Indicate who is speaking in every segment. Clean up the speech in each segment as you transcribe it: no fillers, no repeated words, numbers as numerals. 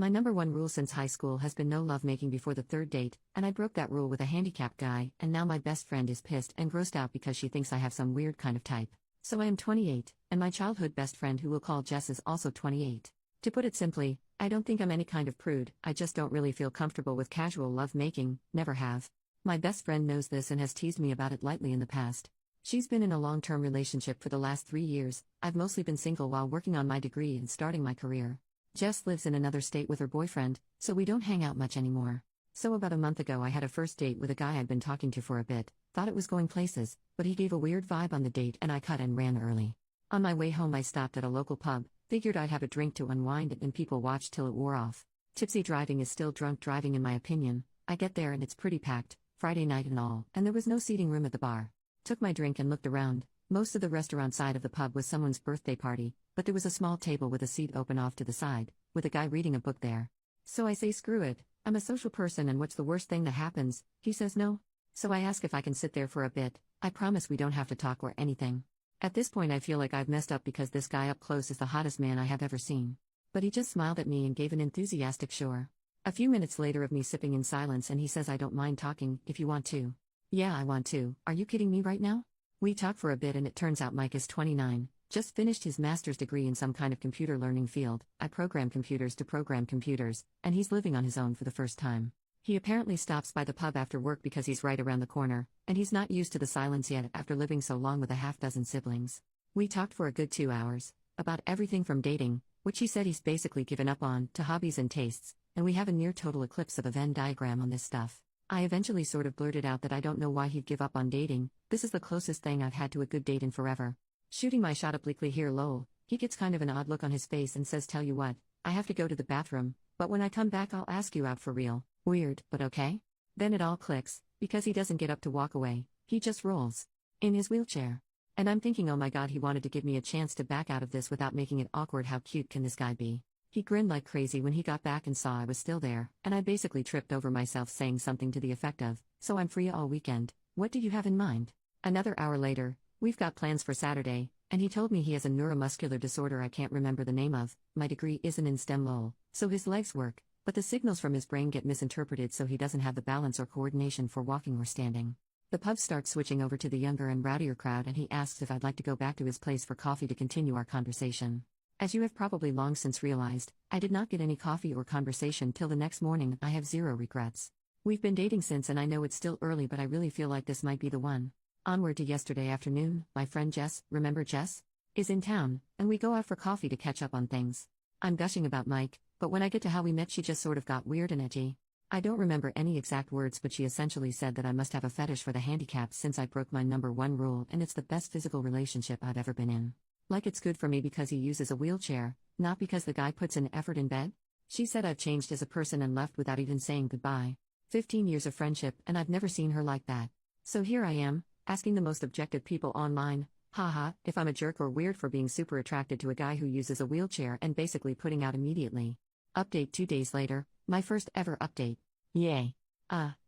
Speaker 1: My number one rule since high school has been no lovemaking before the third date, and I broke that rule with a handicapped guy, and now my best friend is pissed and grossed out because she thinks I have some weird kind of type. So I am 28, and my childhood best friend who we'll call Jess is also 28. To put it simply, I don't think I'm any kind of prude, I just don't really feel comfortable with casual lovemaking, never have. My best friend knows this and has teased me about it lightly in the past. She's been in a long-term relationship for the last 3 years, I've mostly been single while working on my degree and starting my career. Jess lives in another state with her boyfriend, so we don't hang out much anymore. So about a month ago I had a first date with a guy I'd been talking to for a bit, thought it was going places, but he gave a weird vibe on the date and I cut and ran early. On my way home I stopped at a local pub, figured I'd have a drink to unwind and people watched till it wore off. Tipsy driving is still drunk driving in my opinion. I get there and it's pretty packed, Friday night and all, and there was no seating room at the bar. Took my drink and looked around. Most of the restaurant side of the pub was someone's birthday party, but there was a small table with a seat open off to the side, with a guy reading a book there. So I say screw it, I'm a social person and what's the worst thing that happens? He says no. So I ask if I can sit there for a bit, I promise we don't have to talk or anything. At this point I feel like I've messed up because this guy up close is the hottest man I have ever seen. But he just smiled at me and gave an enthusiastic sure. A few minutes later of me sipping in silence and he says I don't mind talking, if you want to. Yeah I want to, are you kidding me right now? We talk for a bit and it turns out Mike is 29, just finished his master's degree in some kind of computer learning field, I program computers to program computers, and he's living on his own for the first time. He apparently stops by the pub after work because he's right around the corner, and he's not used to the silence yet after living so long with a half-dozen siblings. We talked for a good 2 hours, about everything from dating, which he said he's basically given up on, to hobbies and tastes, and we have a near total eclipse of a Venn diagram on this stuff. I eventually sort of blurted out that I don't know why he'd give up on dating, this is the closest thing I've had to a good date in forever. Shooting my shot obliquely here lol, he gets kind of an odd look on his face and says tell you what, I have to go to the bathroom, but when I come back I'll ask you out for real. Weird, but okay? Then it all clicks, because he doesn't get up to walk away, he just rolls. In his wheelchair. And I'm thinking oh my god he wanted to give me a chance to back out of this without making it awkward, how cute can this guy be? He grinned like crazy when he got back and saw I was still there, and I basically tripped over myself saying something to the effect of, so I'm free all weekend, what do you have in mind? Another hour later, we've got plans for Saturday, and he told me he has a neuromuscular disorder I can't remember the name of, my degree isn't in STEM lol, so his legs work, but the signals from his brain get misinterpreted so he doesn't have the balance or coordination for walking or standing. The pub starts switching over to the younger and rowdier crowd and he asks if I'd like to go back to his place for coffee to continue our conversation. As you have probably long since realized, I did not get any coffee or conversation till the next morning. I have zero regrets. We've been dating since and I know it's still early but I really feel like this might be the one. Onward to yesterday afternoon, my friend Jess, remember Jess? Is in town, and we go out for coffee to catch up on things. I'm gushing about Mike, but when I get to how we met she just sort of got weird and edgy. I don't remember any exact words but she essentially said that I must have a fetish for the handicapped since I broke my number one rule and it's the best physical relationship I've ever been in. Like it's good for me because he uses a wheelchair, not because the guy puts in effort in bed? She said I've changed as a person and left without even saying goodbye. 15 years of friendship and I've never seen her like that. So here I am, asking the most objective people online, haha, if I'm a jerk or weird for being super attracted to a guy who uses a wheelchair and basically putting out immediately. Update 2 days later, my first ever update. Yay.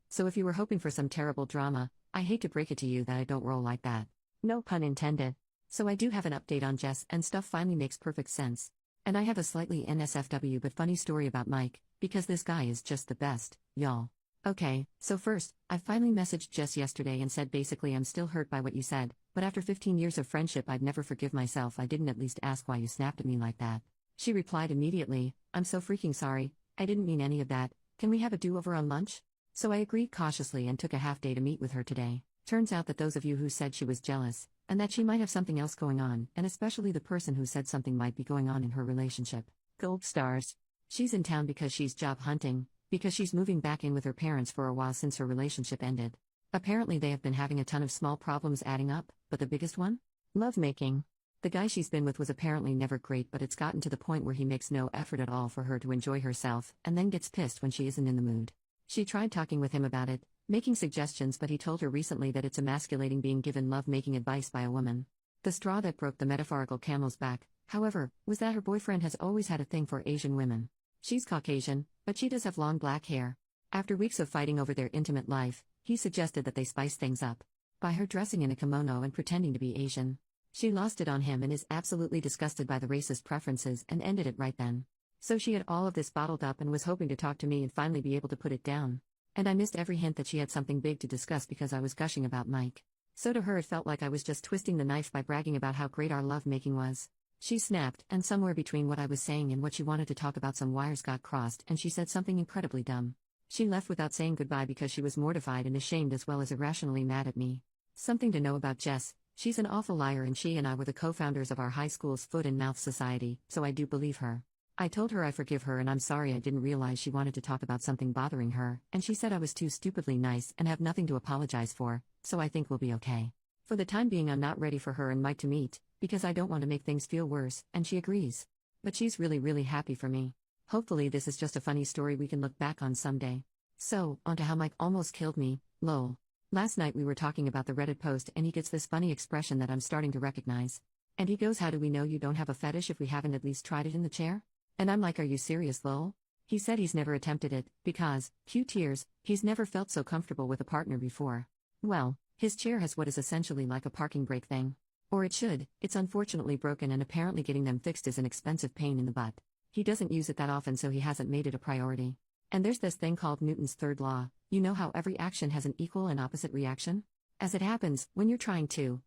Speaker 1: So if you were hoping for some terrible drama, I hate to break it to you that I don't roll like that. No pun intended. So I do have an update on Jess and stuff finally makes perfect sense. And I have a slightly NSFW but funny story about Mike, because this guy is just the best, y'all. Okay, so first, I finally messaged Jess yesterday and said basically I'm still hurt by what you said, but after 15 years of friendship I'd never forgive myself I didn't at least ask why you snapped at me like that. She replied immediately, I'm so freaking sorry, I didn't mean any of that, can we have a do-over on lunch? So I agreed cautiously and took a half day to meet with her today. Turns out that those of you who said she was jealous, and that she might have something else going on, and especially the person who said something might be going on in her relationship. Gold stars. She's in town because she's job hunting, because she's moving back in with her parents for a while since her relationship ended. Apparently they have been having a ton of small problems adding up, but the biggest one? Lovemaking. The guy she's been with was apparently never great but it's gotten to the point where he makes no effort at all for her to enjoy herself, and then gets pissed when she isn't in the mood. She tried talking with him about it, making suggestions but he told her recently that it's emasculating being given love-making advice by a woman. The straw that broke the metaphorical camel's back, however, was that her boyfriend has always had a thing for Asian women. She's Caucasian, but she does have long black hair. After weeks of fighting over their intimate life, he suggested that they spice things up. By her dressing in a kimono and pretending to be Asian. She lost it on him and is absolutely disgusted by the racist preferences and ended it right then. So she had all of this bottled up and was hoping to talk to me and finally be able to put it down. And I missed every hint that she had something big to discuss because I was gushing about Mike. So to her it felt like I was just twisting the knife by bragging about how great our lovemaking was. She snapped, and somewhere between what I was saying and what she wanted to talk about, some wires got crossed and she said something incredibly dumb. She left without saying goodbye because she was mortified and ashamed as well as irrationally mad at me. Something to know about Jess: she's an awful liar, and she and I were the co-founders of our high school's Foot and Mouth Society, so I do believe her. I told her I forgive her and I'm sorry I didn't realize she wanted to talk about something bothering her, and she said I was too stupidly nice and have nothing to apologize for, so I think we'll be okay. For the time being I'm not ready for her and Mike to meet, because I don't want to make things feel worse, and she agrees. But she's really happy for me. Hopefully this is just a funny story we can look back on someday. So, onto how Mike almost killed me, lol. Last night we were talking about the Reddit post and he gets this funny expression that I'm starting to recognize. And he goes, "How do we know you don't have a fetish if we haven't at least tried it in the chair?" And I'm like, "Are you serious, lol?" He said he's never attempted it, because, cue tears, he's never felt so comfortable with a partner before. Well, his chair has what is essentially like a parking brake thing. Or it should. It's unfortunately broken and apparently getting them fixed is an expensive pain in the butt. He doesn't use it that often, so he hasn't made it a priority. And there's this thing called Newton's third law. You know how every action has an equal and opposite reaction? As it happens, when you're trying to,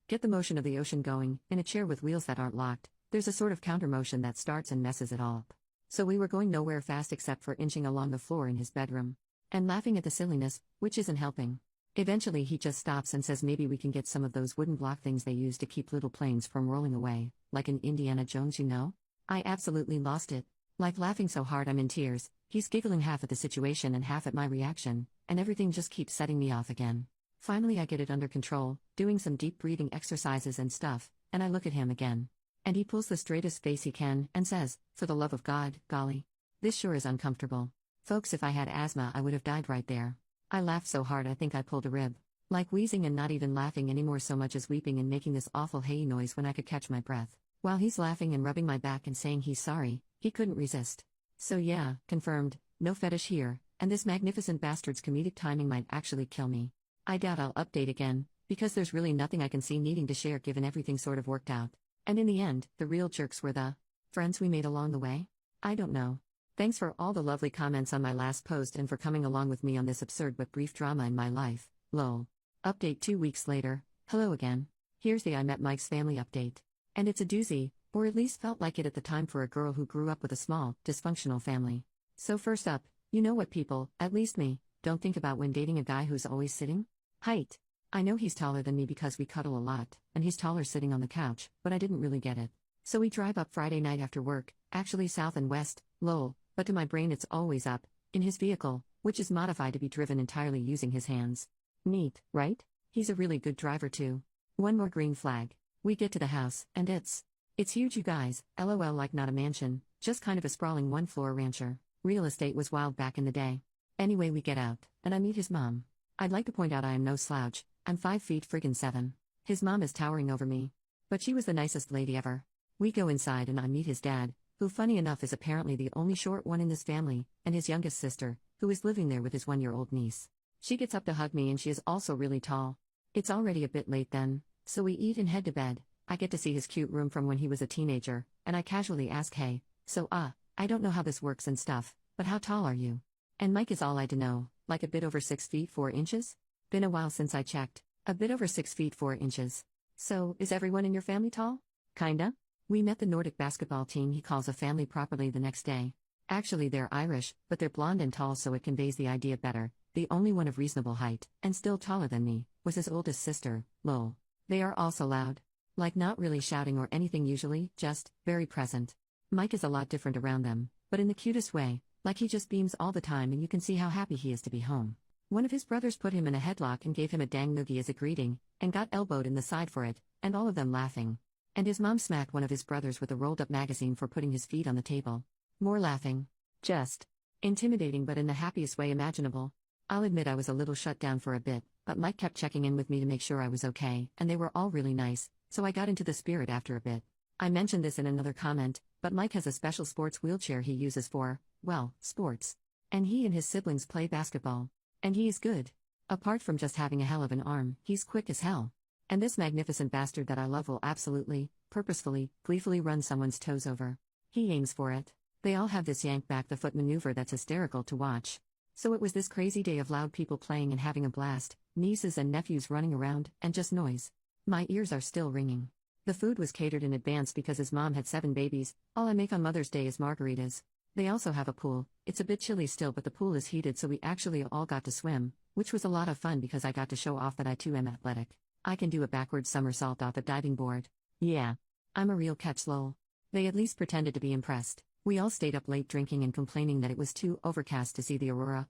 Speaker 1: get the motion of the ocean going, in a chair with wheels that aren't locked, there's a sort of counter motion that starts and messes it all up. So we were going nowhere fast except for inching along the floor in his bedroom. And laughing at the silliness, which isn't helping. Eventually he just stops and says maybe we can get some of those wooden block things they use to keep little planes from rolling away, like in Indiana Jones, you know? I absolutely lost it. Like laughing so hard I'm in tears. He's giggling half at the situation and half at my reaction, and everything just keeps setting me off again. Finally I get it under control, doing some deep breathing exercises and stuff, and I look at him again. And he pulls the straightest face he can, and says, "For the love of God, golly. This sure is uncomfortable. Folks, if I had asthma I would have died right there." I laughed so hard I think I pulled a rib. Like wheezing and not even laughing anymore so much as weeping and making this awful hey noise when I could catch my breath. While he's laughing and rubbing my back and saying he's sorry, he couldn't resist. So yeah, confirmed, no fetish here, and this magnificent bastard's comedic timing might actually kill me. I doubt I'll update again, because there's really nothing I can see needing to share given everything sort of worked out. And in the end, the real jerks were the friends we made along the way? I don't know. Thanks for all the lovely comments on my last post and for coming along with me on this absurd but brief drama in my life, lol. Update 2 weeks later. Hello again. Here's the I Met Mike's Family update. And it's a doozy, or at least felt like it at the time for a girl who grew up with a small, dysfunctional family. So first up, you know what people, at least me, don't think about when dating a guy who's always sitting? Height. I know he's taller than me because we cuddle a lot, and he's taller sitting on the couch, but I didn't really get it. So we drive up Friday night after work, actually south and west, lol, but to my brain it's always up, in his vehicle, which is modified to be driven entirely using his hands. Neat, right? He's a really good driver too. One more green flag. We get to the house, and it's huge, you guys, lol, like not a mansion, just kind of a sprawling one-floor rancher. Real estate was wild back in the day. Anyway, we get out, and I meet his mom. I'd like to point out I am no slouch, I'm 5 feet friggin' 7. His mom is towering over me. But she was the nicest lady ever. We go inside and I meet his dad, who funny enough is apparently the only short one in this family, and his youngest sister, who is living there with his 1-year-old niece. She gets up to hug me and she is also really tall. It's already a bit late then, so we eat and head to bed. I get to see his cute room from when he was a teenager, and I casually ask, "Hey, so I don't know how this works and stuff, but how tall are you?" And Mike is all I to know, like a bit over 6 feet 4 inches? Been a while since I checked. A bit over 6 feet 4 inches. So, is everyone in your family tall? Kinda? We met the Nordic basketball team he calls a family properly the next day. Actually they're Irish, but they're blonde and tall, so it conveys the idea better. The only one of reasonable height, and still taller than me, was his oldest sister, lol. They are also loud. Like not really shouting or anything usually, just, very present. Mike is a lot different around them, but in the cutest way, like he just beams all the time and you can see how happy he is to be home. One of his brothers put him in a headlock and gave him a dang noogie as a greeting, and got elbowed in the side for it, and all of them laughing. And his mom smacked one of his brothers with a rolled-up magazine for putting his feet on the table. More laughing. Just intimidating, but in the happiest way imaginable. I'll admit I was a little shut down for a bit, but Mike kept checking in with me to make sure I was okay, and they were all really nice, so I got into the spirit after a bit. I mentioned this in another comment, but Mike has a special sports wheelchair he uses for, well, sports. And he and his siblings play basketball. And he is good. Apart from just having a hell of an arm, he's quick as hell. And this magnificent bastard that I love will absolutely, purposefully, gleefully run someone's toes over. He aims for it. They all have this yank back the foot maneuver that's hysterical to watch. So it was this crazy day of loud people playing and having a blast, nieces and nephews running around, and just noise. My ears are still ringing. The food was catered in advance because his mom had 7 babies. All I make on Mother's Day is margaritas. They also have a pool. It's a bit chilly still, but the pool is heated, so we actually all got to swim, which was a lot of fun because I got to show off that I too am athletic. I can do a backward somersault off a diving board. Yeah. I'm a real catch, lol. They at least pretended to be impressed. We all stayed up late drinking and complaining that it was too overcast to see the aurora,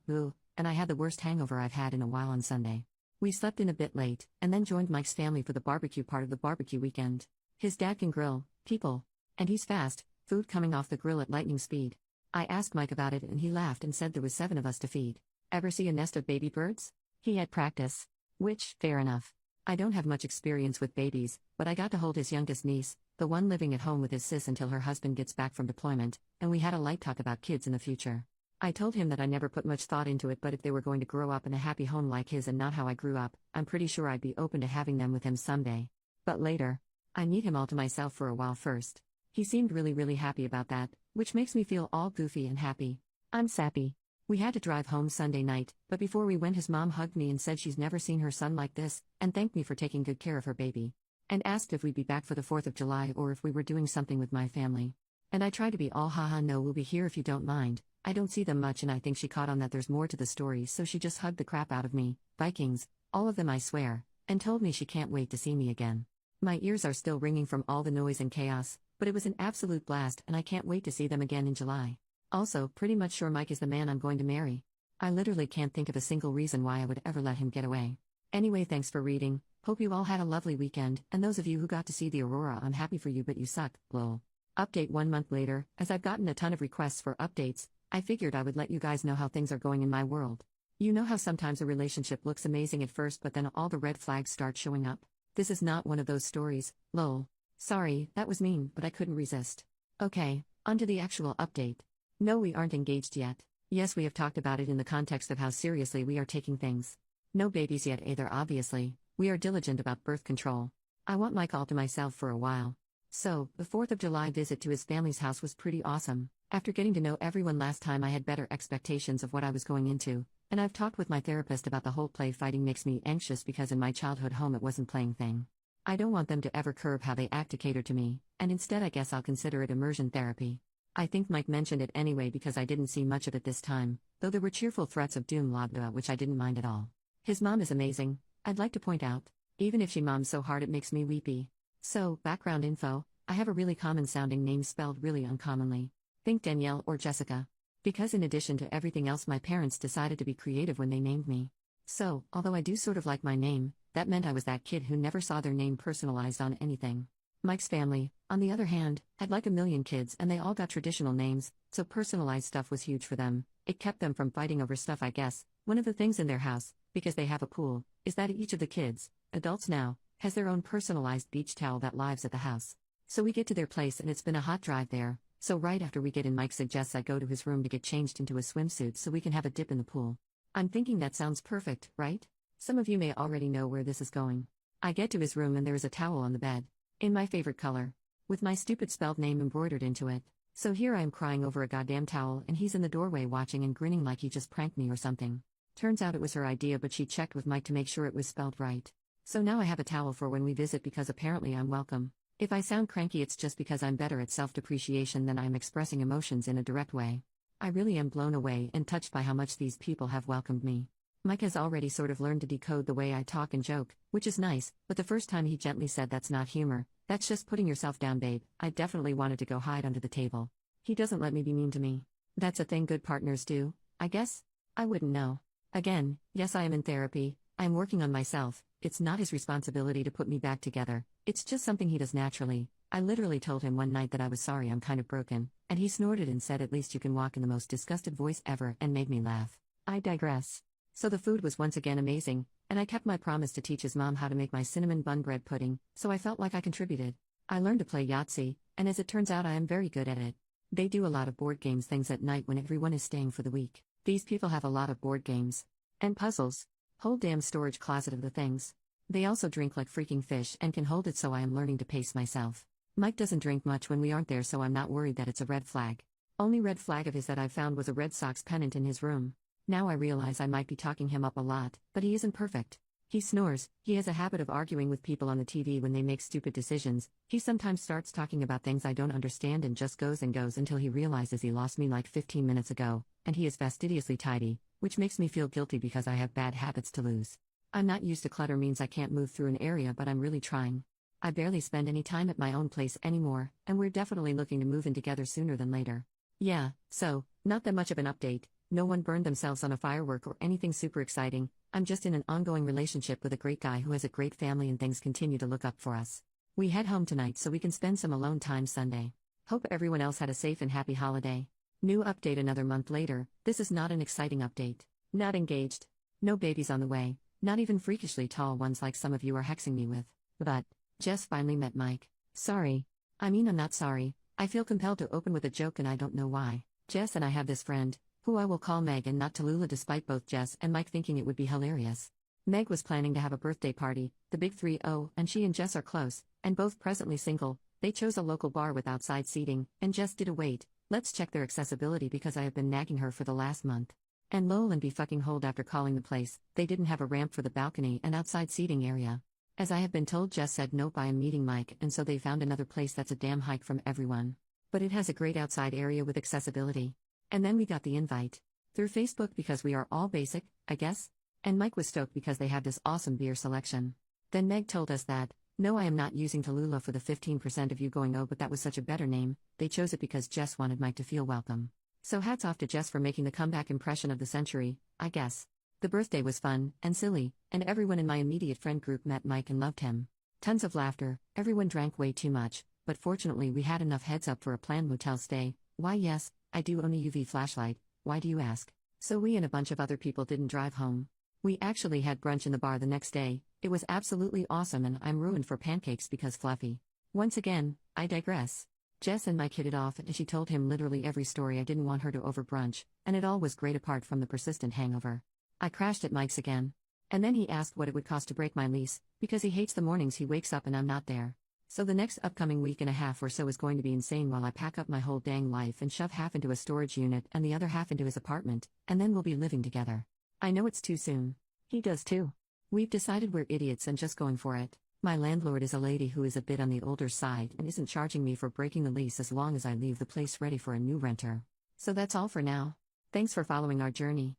Speaker 1: and I had the worst hangover I've had in a while on Sunday. We slept in a bit late, and then joined Mike's family for the barbecue part of the barbecue weekend. His dad can grill people. And he's fast, food coming off the grill at lightning speed. I asked Mike about it and he laughed and said there was 7 of us to feed. Ever see a nest of baby birds? He had practice. Which, fair enough. I don't have much experience with babies, but I got to hold his youngest niece, the one living at home with his sis until her husband gets back from deployment, and we had a light talk about kids in the future. I told him that I never put much thought into it, but if they were going to grow up in a happy home like his and not how I grew up, I'm pretty sure I'd be open to having them with him someday. But later, I need him all to myself for a while first. He seemed really happy about that, which makes me feel all goofy and happy. I'm sappy. We had to drive home Sunday night, but before we went his mom hugged me and said she's never seen her son like this, and thanked me for taking good care of her baby. And asked if we'd be back for the 4th of July or if we were doing something with my family. And I tried to be all haha no, we'll be here if you don't mind. I don't see them much and I think she caught on that there's more to the story, so she just hugged the crap out of me, Vikings, all of them I swear, and told me she can't wait to see me again. My ears are still ringing from all the noise and chaos, but it was an absolute blast and I can't wait to see them again in July. Also, pretty much sure Mike is the man I'm going to marry. I literally can't think of a single reason why I would ever let him get away. Anyway, thanks for reading, hope you all had a lovely weekend, and those of you who got to see the aurora, I'm happy for you but you suck, lol. Update 1 month later, as I've gotten a ton of requests for updates, I figured I would let you guys know how things are going in my world. You know how sometimes a relationship looks amazing at first but then all the red flags start showing up? This is not one of those stories, lol. Sorry, that was mean, but I couldn't resist. Okay, onto the actual update. No, we aren't engaged yet. Yes, we have talked about it in the context of how seriously we are taking things. No babies yet either, obviously. We are diligent about birth control. I want Mike all to myself for a while. So, the 4th of July visit to his family's house was pretty awesome. After getting to know everyone last time, I had better expectations of what I was going into, and I've talked with my therapist about the whole play fighting makes me anxious because in my childhood home it wasn't playing thing. I don't want them to ever curb how they act to cater to me, and instead I guess I'll consider it immersion therapy. I think Mike mentioned it anyway because I didn't see much of it this time, though there were cheerful threats of doom labda which I didn't mind at all. His mom is amazing, I'd like to point out, even if she moms so hard it makes me weepy. So, background info, I have a really common sounding name spelled really uncommonly. Think Danielle or Jessica. Because in addition to everything else my parents decided to be creative when they named me. So, although I do sort of like my name, that meant I was that kid who never saw their name personalized on anything. Mike's family, on the other hand, had like a million kids and they all got traditional names, so personalized stuff was huge for them. It kept them from fighting over stuff, I guess. One of the things in their house, because they have a pool, is that each of the kids, adults now, has their own personalized beach towel that lives at the house. So we get to their place and it's been a hot drive there, so right after we get in Mike suggests I go to his room to get changed into a swimsuit so we can have a dip in the pool. I'm thinking that sounds perfect, right? Some of you may already know where this is going. I get to his room and there is a towel on the bed. In my favorite color. With my stupid spelled name embroidered into it. So here I am crying over a goddamn towel and he's in the doorway watching and grinning like he just pranked me or something. Turns out it was her idea but she checked with Mike to make sure it was spelled right. So now I have a towel for when we visit because apparently I'm welcome. If I sound cranky it's just because I'm better at self-depreciation than I'm expressing emotions in a direct way. I really am blown away and touched by how much these people have welcomed me. Mike has already sort of learned to decode the way I talk and joke, which is nice, but the first time he gently said that's not humor, that's just putting yourself down babe, I definitely wanted to go hide under the table. He doesn't let me be mean to me. That's a thing good partners do, I guess? I wouldn't know. Again, yes I am in therapy, I am working on myself, it's not his responsibility to put me back together, it's just something he does naturally. I literally told him one night that I was sorry I'm kind of broken, and he snorted and said at least you can walk in the most disgusted voice ever and made me laugh. I digress. So the food was once again amazing, and I kept my promise to teach his mom how to make my cinnamon bun bread pudding, so I felt like I contributed. I learned to play Yahtzee, and as it turns out I am very good at it. They do a lot of board games things at night when everyone is staying for the week. These people have a lot of board games. And puzzles. Whole damn storage closet of the things. They also drink like freaking fish and can hold it, so I am learning to pace myself. Mike doesn't drink much when we aren't there, so I'm not worried that it's a red flag. Only red flag of his that I've found was a Red Sox pennant in his room. Now I realize I might be talking him up a lot, but he isn't perfect. He snores, he has a habit of arguing with people on the TV when they make stupid decisions, he sometimes starts talking about things I don't understand and just goes and goes until he realizes he lost me like 15 minutes ago, and he is fastidiously tidy, which makes me feel guilty because I have bad habits to lose. I'm not used to clutter means I can't move through an area, but I'm really trying. I barely spend any time at my own place anymore, and we're definitely looking to move in together sooner than later. Yeah, so, not that much of an update, no one burned themselves on a firework or anything super exciting, I'm just in an ongoing relationship with a great guy who has a great family and things continue to look up for us. We head home tonight so we can spend some alone time Sunday. Hope everyone else had a safe and happy holiday. New update another month later, this is not an exciting update. Not engaged. No babies on the way, not even freakishly tall ones like some of you are hexing me with. But, Jess finally met Mike. Sorry. I'm not sorry. I feel compelled to open with a joke and I don't know why. Jess and I have this friend, who I will call Meg and not Tallulah despite both Jess and Mike thinking it would be hilarious. Meg was planning to have a birthday party, the Big 3-0, and she and Jess are close, and both presently single. They chose a local bar with outside seating, and Jess did a wait, let's check their accessibility because I have been nagging her for the last month. And lol and be fucking hold after calling the place, they didn't have a ramp for the balcony and outside seating area. As I have been told, Jess said nope, I am meeting Mike, and so they found another place that's a damn hike from everyone. But it has a great outside area with accessibility. And then we got the invite. Through Facebook because we are all basic, I guess? And Mike was stoked because they have this awesome beer selection. Then Meg told us that, no, I am not using Tallulah for the 15% of you going oh but that was such a better name, they chose it because Jess wanted Mike to feel welcome. So hats off to Jess for making the comeback impression of the century, I guess. The birthday was fun and silly, and everyone in my immediate friend group met Mike and loved him. Tons of laughter, everyone drank way too much, but fortunately we had enough heads up for a planned motel stay. Why yes, I do own a UV flashlight, why do you ask? So we and a bunch of other people didn't drive home. We actually had brunch in the bar the next day, it was absolutely awesome and I'm ruined for pancakes because fluffy. Once again, I digress. Jess and Mike hit it off and she told him literally every story I didn't want her to over brunch, and it all was great apart from the persistent hangover. I crashed at Mike's again. And then he asked what it would cost to break my lease, because he hates the mornings he wakes up and I'm not there. So the next upcoming week and a half or so is going to be insane while I pack up my whole dang life and shove half into a storage unit and the other half into his apartment, and then we'll be living together. I know it's too soon. He does too. We've decided we're idiots and just going for it. My landlord is a lady who is a bit on the older side and isn't charging me for breaking the lease as long as I leave the place ready for a new renter. So that's all for now. Thanks for following our journey.